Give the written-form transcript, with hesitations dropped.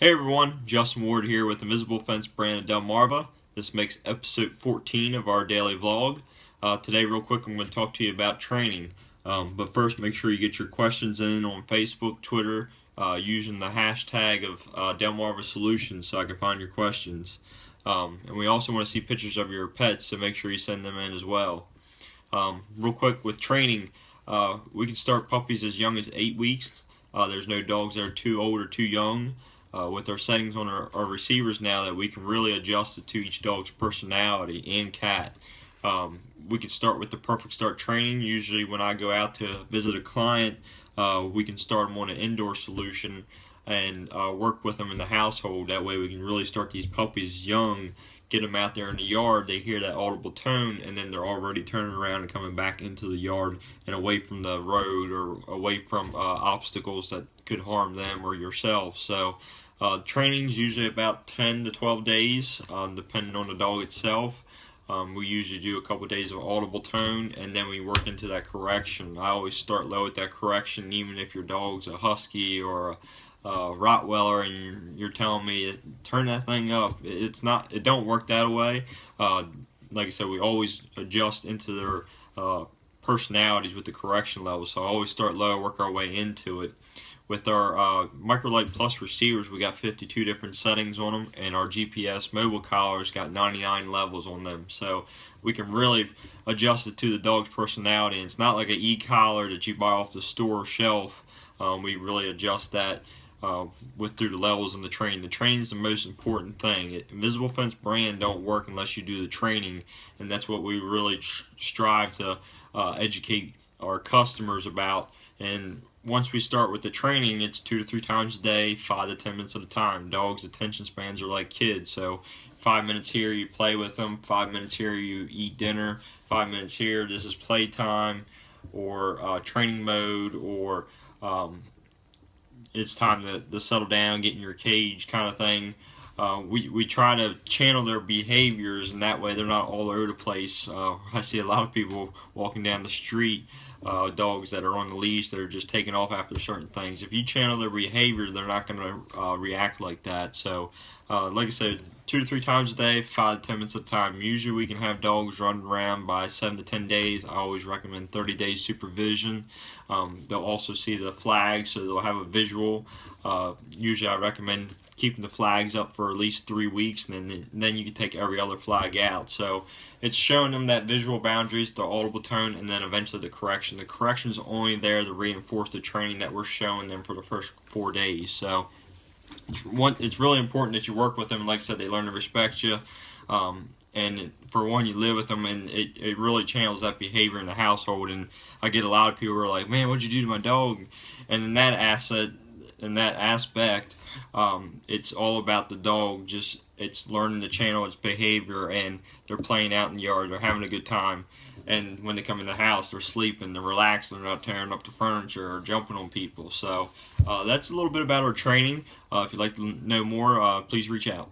Hey everyone, Justin Ward here with Invisible Fence Brand of Delmarva. This makes episode 14 of our daily vlog. Today, real quick, I'm going to talk to you about training. But first, make sure you get your questions in on Facebook, Twitter, using the hashtag of Delmarva Solutions so I can find your questions. And we also want to see pictures of your pets, so make sure you send them in as well. Real quick, with training, we can start puppies as young as 8 weeks. There's no dogs that are too old or too young. With our settings on our receivers now, that we can really adjust it to each dog's personality and cat. We can start with the perfect start training. Usually when I go out to visit a client, we can start them on an indoor solution and work with them in the household. That way we can really start these puppies young, get them out there in the yard, they hear that audible tone, and then they're already turning around and coming back into the yard and away from the road or away from obstacles that could harm them or yourself. So training is usually about 10 to 12 days, depending on the dog itself. We usually do a couple of days of audible tone, and then we work into that correction. I always start low at that correction, even if your dog's a husky or a Rottweiler, and you're telling me turn that thing up. It don't work that way. Like I said, we always adjust into their personalities with the correction level. So I always start low, work our way into it. With our Microlight Plus receivers, we got 52 different settings on them, and our GPS mobile collars got 99 levels on them. So we can really adjust it to the dog's personality. And it's not like an e-collar that you buy off the store shelf. We really adjust that through the levels in the training. The training is the most important thing. Invisible Fence brand don't work unless you do the training, and that's what we really strive to educate our customers about. And once we start with the training, it's 2 to 3 times a day, 5 to 10 minutes at a time. Dogs' attention spans are like kids, so 5 minutes here you play with them, 5 minutes here you eat dinner, 5 minutes here this is playtime or training mode, or it's time to settle down, get in your cage kind of thing. We try to channel their behaviors, and that way they're not all over the place. I see a lot of people walking down the street, dogs that are on the leash that are just taking off after certain things. If you channel their behavior, they're not going to react like that. So like I said, 2 to 3 times a day, 5 to 10 minutes at a time. Usually we can have dogs running around by 7 to 10 days. I always recommend 30 days supervision. They'll also see the flags, so they'll have a visual. Usually I recommend keeping the flags up for at least 3 weeks, and then you can take every other flag out. So it's showing them that visual boundaries, the audible tone, and then eventually the correction. The correction is only there to reinforce the training that we're showing them for the first 4 days. So it's really important that you work with them. Like I said, they learn to respect you. And for one, you live with them, and it really channels that behavior in the household. And I get a lot of people who are like, man, what'd you do to my dog? And in that aspect, it's all about the dog. It's learning to channel its behavior, and they're playing out in the yard, they're having a good time. And when they come in the house, they're sleeping, they're relaxed, they're not tearing up the furniture or jumping on people. So that's a little bit about our training. If you'd like to know more, please reach out.